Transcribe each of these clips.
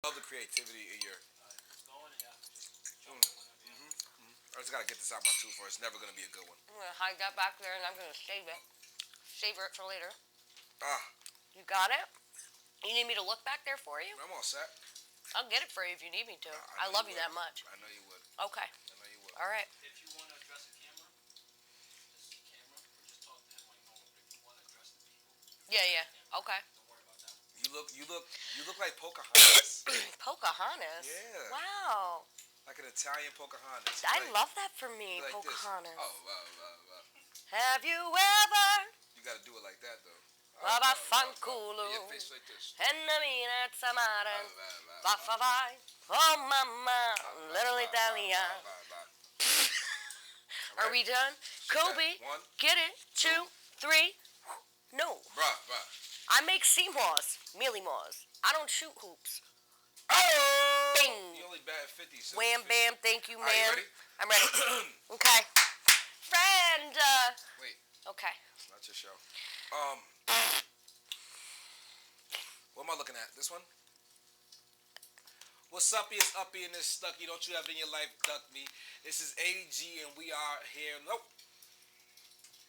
Love the creativity in your. It's going, and you have to just jump Mm, in whenever you have. I just gotta get this out my tooth, or it's never gonna be a good one. I'm gonna hide that back there, and I'm gonna save it. Savor it for later. Ah, You got it? You need me to look back there for you? I'm all set. I'll get it for you if you need me to. I I know love you you would. that much. I know you would. Okay. I know you would. All right. If you want to address the camera, just camera, or just talk to him like normal. But if you want to address the people, Yeah, yeah. camera. Okay. Don't worry about that. You look like Pocahontas. Pocahontas. Yeah. Wow. Like an Italian Pocahontas. I like, love that for me, like Pocahontas. This. Oh. Have you ever You gotta do it like that though. Fanculo Your face like this. Enamina Samara Oh, Bafavai Oh mama Little Italia. Are we done? Kobe, One. get it? 2, 3. No. Bruh. I make sea moss, mealy moss. I don't shoot hoops. Oh! Bing. You only bat 50. So Wham, 50. bam, thank you, Are you ma'am. ready? I'm ready. Okay. Friend. Wait. Okay. It's not your show. What am I looking at? This one? What's uppy is uppy and this stucky. Don't you ever in your life duck me. This is ADG and we are here. Nope.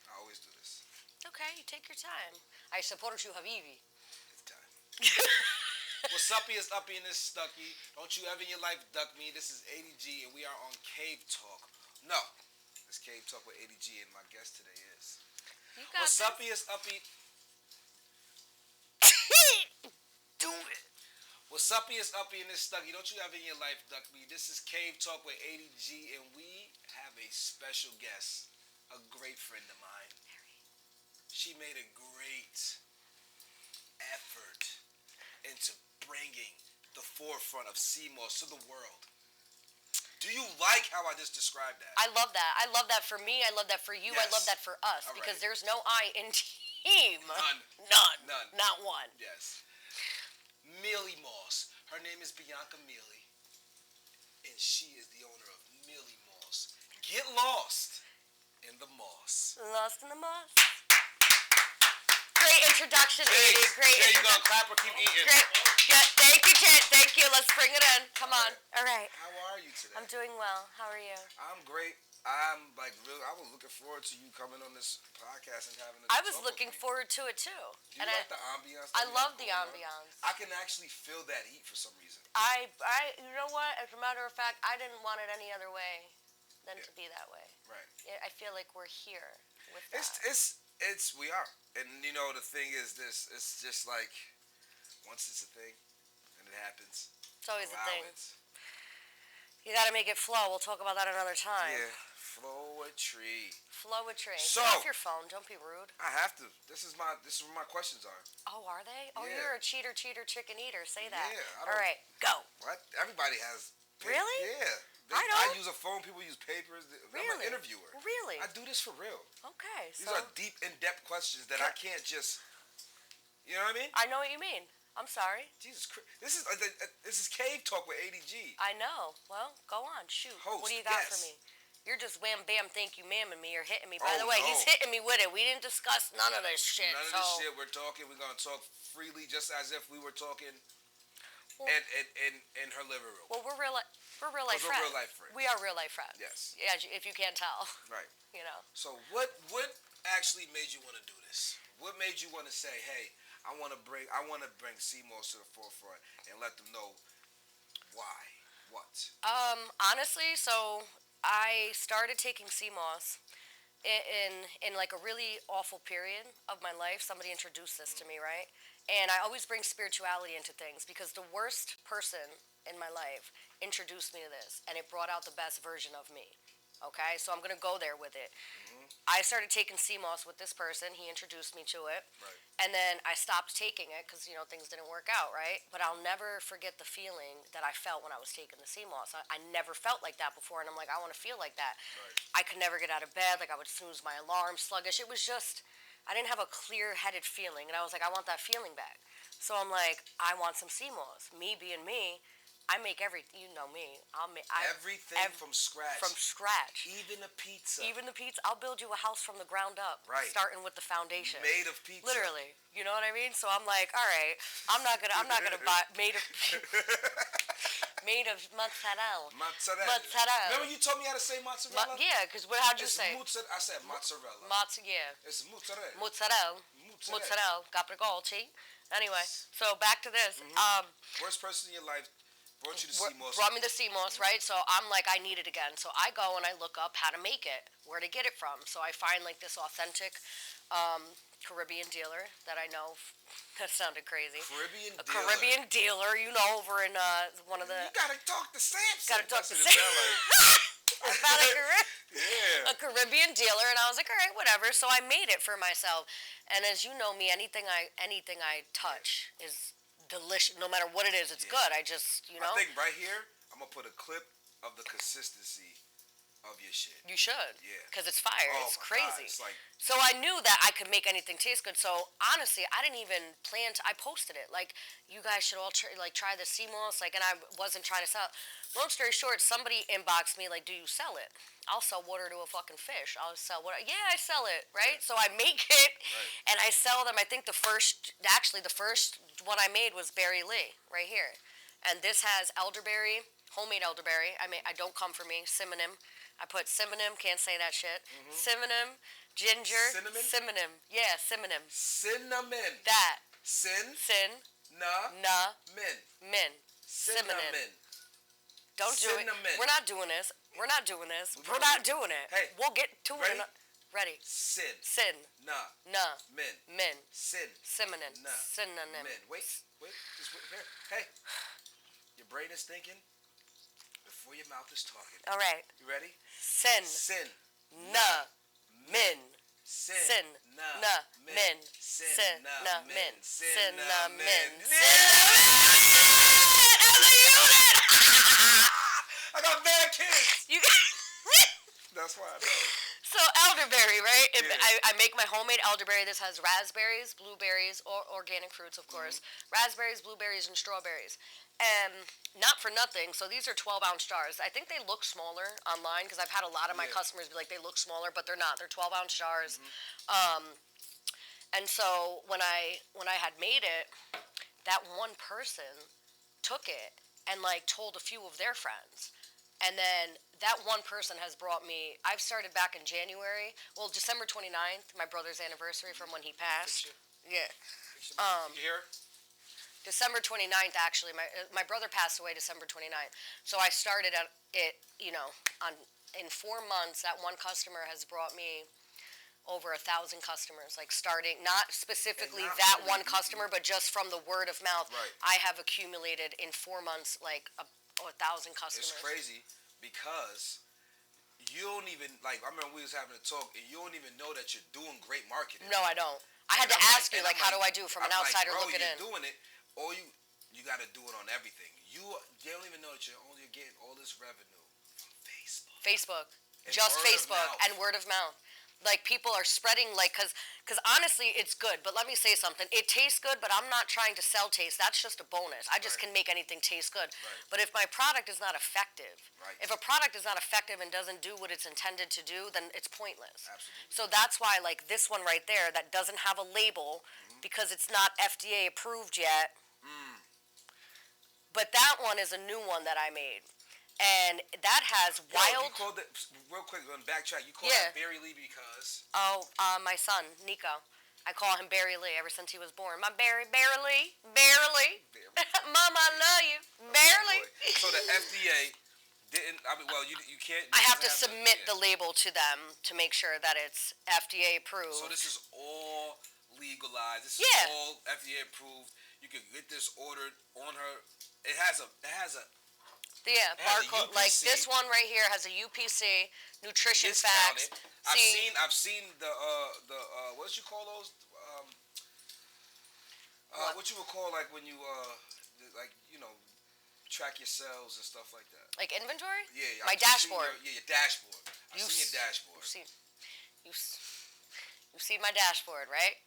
I always do this. Okay, you take your time. I support you, Habibi. It's time. What's uppy is uppy and this stucky. Don't you ever in your life duck me. This is ADG and we are on Cave Talk. No. It's Cave Talk with ADG and my guest today is. You got What's this. uppy is uppy. Do it. What's uppy is uppy in this stucky. Don't you ever in your life duck me. This is Cave Talk with ADG and we have a special guest. A great friend of mine. She made a great effort into bringing the forefront of CMOS to the world. Do you like how I just described that? I love that. I love that for me. I love that for you. Yes. I love that for us. All because right. there's no I in team. None. Not one. Yes. Mele Moss. Her name is Bianca Mele. And she is the owner of Mele Moss. Get lost in the moss. Lost in the moss. Great introduction, Thanks. Edie. Great There you go. introduction. Clap or keep eating. Great. Good. Thank you, Kit. Thank you. Let's bring it in. Come on. All right. How are you today? I'm doing well. How are you? I'm great. I'm like really. I was looking forward to you coming on this podcast and having. I was looking forward to it too. Do you like the ambiance? I that we love have the going on? ambiance. I can actually feel that heat for some reason. You know what? As a matter of fact, I didn't want it any other way than to be that way. Right. I feel like we're here with that. It's we are, and you know the thing is this. It's just like once it's a thing, and it happens. It's always a allow thing. it. You got to make it flow. We'll talk about that another time. Yeah, flowetry. Flowetry. So- Get off your phone. Don't be rude. I have to. This is where my questions are. Oh, are they? Oh, Yeah. you're a cheater, chicken eater. Say that. Yeah, I All don't- right, go. What? Everybody has. Really? Yeah. I don't. I use a phone. People use papers. I'm Really? an interviewer. Really? I do this for real. Okay, These so are deep, in-depth questions that I can't just. You know what I mean? I know what you mean. I'm sorry. Jesus Christ! This is Cave Talk with ADG. I know. Well, go on. Shoot. Host, What do you got yes. for me? You're just wham bam thank you ma'am and me. You're hitting me. By Oh, the way, no. he's hitting me with it. We didn't discuss none of this shit. None of this shit. We're talking. We're gonna talk freely, just as if we were talking. Well- in her living room. Well, we're real life We're friends. real life friends. We are real life friends. Yes. Yeah, if you can't tell. Right. You know. So what actually made you want to do this? What made you want to say, hey, I want to bring CMOS to the forefront and let them know why, what? Honestly, so I started taking CMOS in like a really awful period of my life. Somebody introduced this to me, right? And I always bring spirituality into things because the worst person in my life introduced me to this, and it brought out the best version of me. Okay, so I'm gonna go there with it. I started taking CMOS with this person. He introduced me to it, Right. and then I stopped taking it because things didn't work out, right? But I'll never forget the feeling that I felt when I was taking the CMOS. I never felt like that before, and I'm like, I want to feel like that. Right. I could never get out of bed. Like I would snooze my alarm, sluggish. It was just I didn't have a clear-headed feeling, and I was like, I want that feeling back. So I'm like, I want some CMOS. Me being me, I make everything. You know me. Everything from scratch. From scratch. Even a pizza. Even the pizza. I'll build you a house from the ground up. Right. Starting with the foundation. Made of pizza. Literally. You know what I mean? So I'm like, all right, I'm not gonna buy made of mozzarella. Mozzarella. Remember you told me how to say mozzarella? Yeah, because how'd you say? I said mozzarella. Yeah. It's mozzarella. Mozzarella. Capricci. Anyway, so back to this. Worst person in your life brought you to sea moss. Brought me the sea moss, right? So I'm like, I need it again. So I go and I look up how to make it, where to get it from. So I find like this authentic Caribbean dealer that I know. That sounded crazy. Caribbean dealer, you know, over in one of the. You gotta talk to Samson. Gotta talk to Samson. I found a Caribbean dealer, and I was like, all right, whatever. So I made it for myself, and as you know me, anything I touch is delicious. No matter what it is, it's good. I just, you know. I think right here, I'm gonna put a clip of the consistency of your shit. You should. Yeah. Because it's fire. Oh it's my crazy. God, it's like... So I knew that I could make anything taste good. So honestly, I didn't even plan to. I posted it like, you guys should all try the sea moss. Like, and I wasn't trying to sell it. Long story short, somebody inboxed me like, do you sell it? I'll sell water to a fucking fish. I'll sell water. Yeah, I sell it, right? So I make it, and I sell them. I think the first one I made was Berry Lee, right here. And this has elderberry, homemade elderberry. I don't come for me, cinnamon. I put cinnamon, can't say that shit. Cinnamon, ginger. Cinnamon. Yeah, cinnamon. Cinnamon. That. Sin. Na. Min. Cinnamon. Don't do it. We're not doing this. We're not doing it. Hey. We'll get to ready? it. Ready. Sin. Na. Min. Sin. Cinnamon. Na. Cinnamon. Min. Wait. Just wait here. Hey. Your brain is thinking before your mouth is talking. All right. You ready? Sin. Na. Min. Sin. Na. Min. Cinnamon. Cinnamon. I got bad kids. You. That's why I know. So elderberry, right? Yeah. I make my homemade elderberry. This has raspberries, blueberries, or organic fruits, of course. Raspberries, blueberries, and strawberries. And not for nothing, so these are 12-ounce jars. I think they look smaller online because I've had a lot of my customers be like, they look smaller, but they're not. They're 12-ounce jars. And so when I had made it, that one person took it and like told a few of their friends. And then that one person has brought me, I've started back in January, well, December 29th, my brother's anniversary from when he passed. Yeah. You hear? December 29th, actually, my brother passed away December 29th. So I started at it, you know, in 4 months, that one customer has brought me over 1,000 customers, like starting, not specifically that one customer, but just from the word of mouth, I have accumulated in 4 months, like 1,000 customers. It's crazy because you don't even, like, I remember we was having a talk, and you don't even know that you're doing great marketing. No, I don't. I had to ask you, like, how do I do from an outsider looking in? You're doing it, or you got to do it on everything. You don't even know that you're getting all this revenue from Facebook. And just Facebook and word of mouth. Like, people are spreading, like, because honestly, it's good. But let me say something. It tastes good, but I'm not trying to sell taste. That's just a bonus. I just can make anything taste good. But if my product is not effective, if a product is not effective and doesn't do what it's intended to do, then it's pointless. Absolutely. So that's why, like, this one right there that doesn't have a label because it's not FDA approved yet. But that one is a new one that I made. And that has wild... You called it, real quick, on backtrack, you called it Berry Lee because... Oh, my son, Nico. I call him Berry Lee ever since he was born. My Berry Lee. Mama, I love you. Barely. So the FDA didn't, I mean, well, you can't... I have to submit the label to them to make sure that it's FDA approved. So this is all legalized. This is all FDA approved. You can get this ordered on her. It has a yeah, barcode. Like this one right here has a UPC, nutrition facts. I've seen the what did you call those? What you would call like when you like you know track your sales and stuff like that. Like inventory? Yeah. My dashboard. Your dashboard. I've seen your dashboard. You've seen my dashboard, right?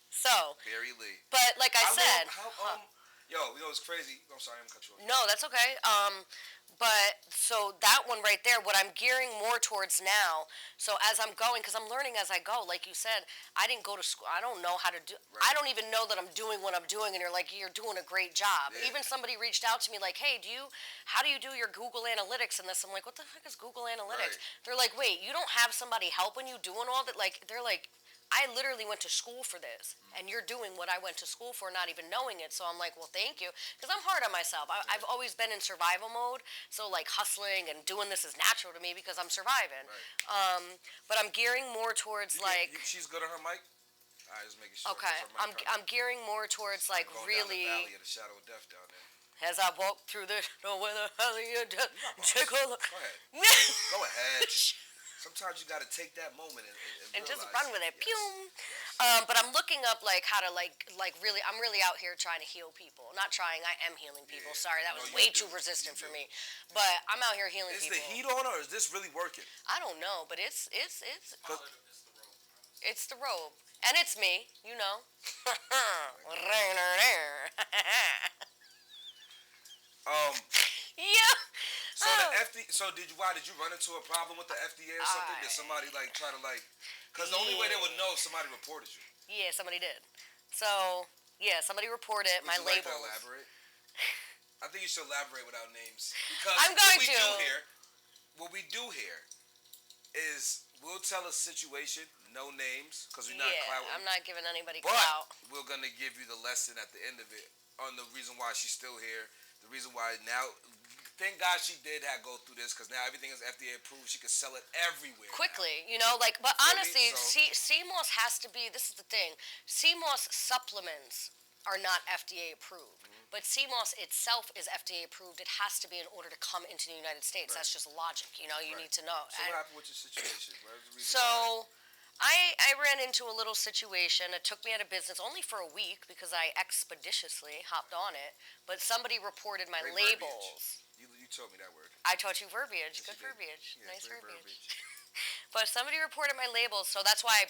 So. Berry Lee. But like I said. Yo, you know what's crazy? I'm sorry, I'm gonna cut you off. No, that's okay. But so that one right there, what I'm gearing more towards now. So as I'm going, because I'm learning as I go. Like you said, I didn't go to school. I don't know how to do. Right. I don't even know that I'm doing what I'm doing. And you're like, you're doing a great job. Yeah. Even somebody reached out to me like, hey, how do you do your Google Analytics and this? I'm like, what the heck is Google Analytics? Right. They're like, wait, you don't have somebody helping you doing all that? Like, they're like, I literally went to school for this, and you're doing what I went to school for, not even knowing it. So I'm like, well, thank you, because I'm hard on myself. I've always been in survival mode, so like hustling and doing this is natural to me because I'm surviving. Right. But I'm gearing more towards she's good on her mic. All right, just making sure. okay. I'm gearing more towards like going really. down the valley of the shadow of death down there. As I walk through this, where the hell are you? Take a look. Go ahead. Go ahead. Sometimes you got to take that moment and just realize, run with it. Yes. Pew. Yes. But I'm looking up like how to like really. I'm really out here trying to heal people. Not trying. I am healing people. Yeah. Sorry, that was No, way you too do. resistant You for do. me. But I'm out here healing Is people. the heat on, or is this really working? I don't know, but it's It's the robe, bro. it's the robe, and it's me. You know. Yeah. So the FDA. So why did you run into a problem with the FDA or something? Did somebody like try to like? Because the only way they would know if somebody reported you. Yeah, somebody did. So yeah, somebody reported Would my you like to labels. elaborate? I think you should elaborate without names because I'm going to. What we do here is we'll tell a situation, no names, because we're not Yeah, clout. I'm not giving anybody But clout. we're gonna give you the lesson at the end of it on the reason why she's still here. The reason why now, thank God she did have go through this because now everything is FDA approved. She can sell it everywhere Quickly, now. you know, like, but Feel me? honestly, So- CMOS has to be, this is the thing, CMOS supplements are not FDA approved, but CMOS itself is FDA approved. It has to be in order to come into the United States. Right. That's just logic, you know, you Right. need to know. So what happened with your situation? What was the reason So I ran into a little situation. It took me out of business only for a week because I expeditiously hopped on it, but somebody reported my Great labels. You told me that word. I taught you verbiage. Yes, Good you did. verbiage. Yeah, Nice great verbiage. But somebody reported my labels, so that's why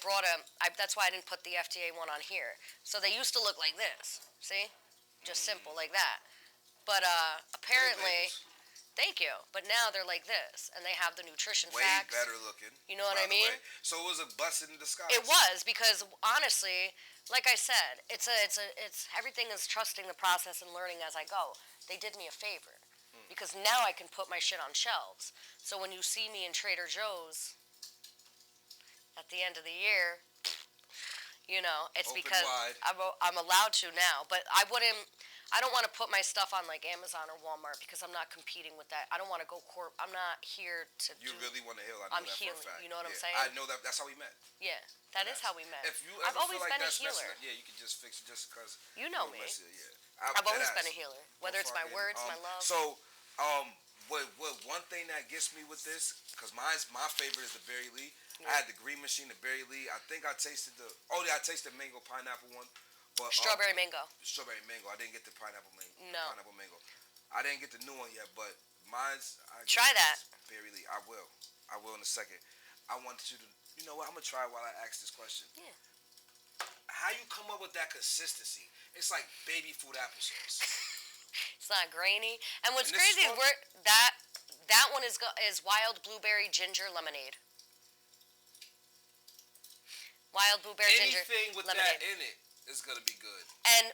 that's why I didn't put the FDA one on here. So they used to look like this. See? Just simple like that. But apparently, Labels. thank you. But now they're like this, and they have the nutrition Way facts. better looking. You know what by I the mean? way. So it was a blessing in disguise. It was because honestly, like I said, it's everything is trusting the process and learning as I go. They did me a favor because now I can put my shit on shelves. So when you see me in Trader Joe's at the end of the year, you know, it's Open because wide. I'm allowed to now. But I don't want to put my stuff on like Amazon or Walmart because I'm not competing with that. I don't want to go I'm not here to You really want to heal. I know I'm that healing. for a fact. You know what I'm saying? I know that. That's how we met. Yeah, that is how we met. If you I've ever always feel like been a that's healer. messing up, yeah, you can just fix it just because. You know me. Yeah. I've always been a healer, whether it's my words, my love. So, what one thing that gets me with this, because my favorite is the Berry Lee. Yeah. I had the green machine, the Berry Lee. I think I tasted I tasted mango pineapple one, but Strawberry mango. Strawberry mango. I didn't get the pineapple mango. No. Pineapple mango. I didn't get the new one yet, but mine's. Try that. Berry Lee. I will in a second. I wanted you to. You know what? I'm gonna try while I ask this question. Yeah. How you come up with that consistency? It's like baby food applesauce. It's not grainy. And what's And this is crazy is called- that one is wild blueberry ginger lemonade. Wild blueberry ginger Anything with lemonade. that in it is gonna be good.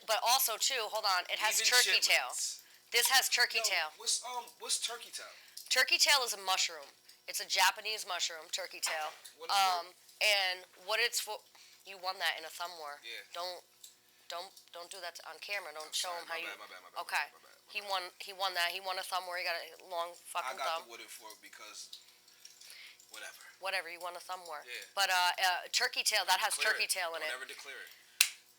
But also too, hold on, it has Even turkey tail. chitlins. This has turkey Yo, tail. what's turkey tail? Turkey tail is a mushroom. It's a Japanese mushroom, turkey tail. What is it? And what it's for, you won that in a thumb war. Yeah. Don't do that on camera. Don't show Sorry, him how you. my bad. Okay. My bad. He won that. He won a thumb war. He got a long I fucking got thumb. the wooden fork because whatever. Whatever, you won a thumb war. Yeah. But turkey tail, that has Declare turkey tail in Don't it. Never declare it.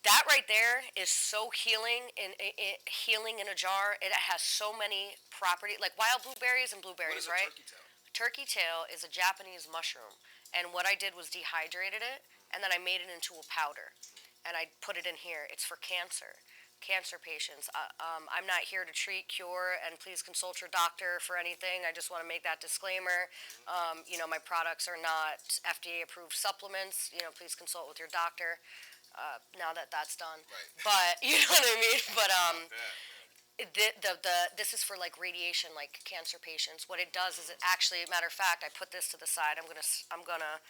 That right there is so healing healing in a jar. It has so many properties, like wild blueberries and What blueberries, is a right? turkey tail? Turkey tail is a Japanese mushroom, and what I did was dehydrated it, and then I made it into a powder, and I put it in here. It's for cancer patients. I'm not here to treat, cure, and please consult your doctor for anything. I just want to make that disclaimer. My products are not FDA approved supplements. Please consult with your doctor. Now that that's done, Right. but you know what I mean. But Yeah. This is for like radiation, like cancer patients. What it does is it actually, matter of fact, I put this to the side. I'm gonna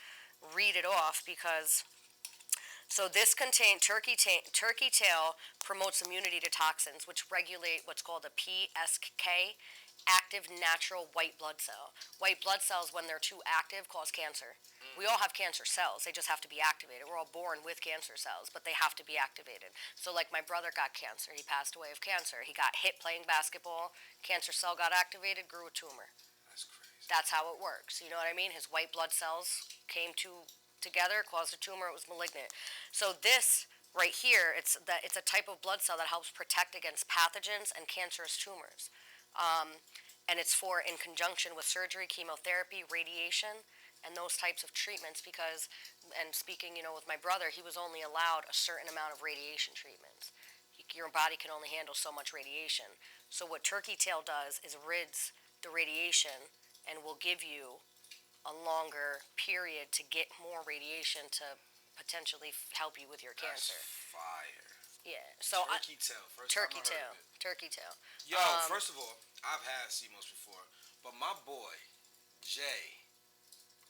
read it off because so this contains turkey tail promotes immunity to toxins, which regulate what's called a PSK, active natural white blood cell. White blood cells, when they're too active, cause cancer. We all have cancer cells. They just have to be activated. We're all born with cancer cells, but they have to be activated. So like my brother got cancer. He passed away of cancer. He got hit playing basketball. Cancer cell got activated, grew a tumor. That's crazy. That's how it works. You know what I mean? His white blood cells came together, caused a tumor. It was malignant. So this right here, it's a type of blood cell that helps protect against pathogens and cancerous tumors. And it's for in conjunction with surgery, chemotherapy, radiation, and those types of treatments. Because, and speaking, with my brother, he was only allowed a certain amount of radiation treatments. Your body can only handle so much radiation. So what turkey tail does is rids the radiation and will give you a longer period to get more radiation to potentially help you with your cancer. That's fire. Yeah. So Turkey tail. First turkey time I tail. heard of it. Turkey tail. Yo, first of all, I've had CMOS before, but my boy Jay,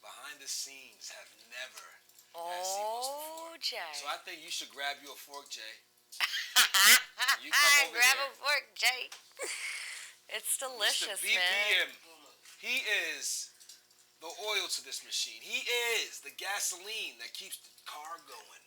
behind the scenes, have never had CMOS before. Jay. So I think you should grab you a fork, Jay. You I come over grab here. a fork, Jay. It's delicious, Mr. BPM. man. He is the oil to this machine. He is the gasoline that keeps the car going.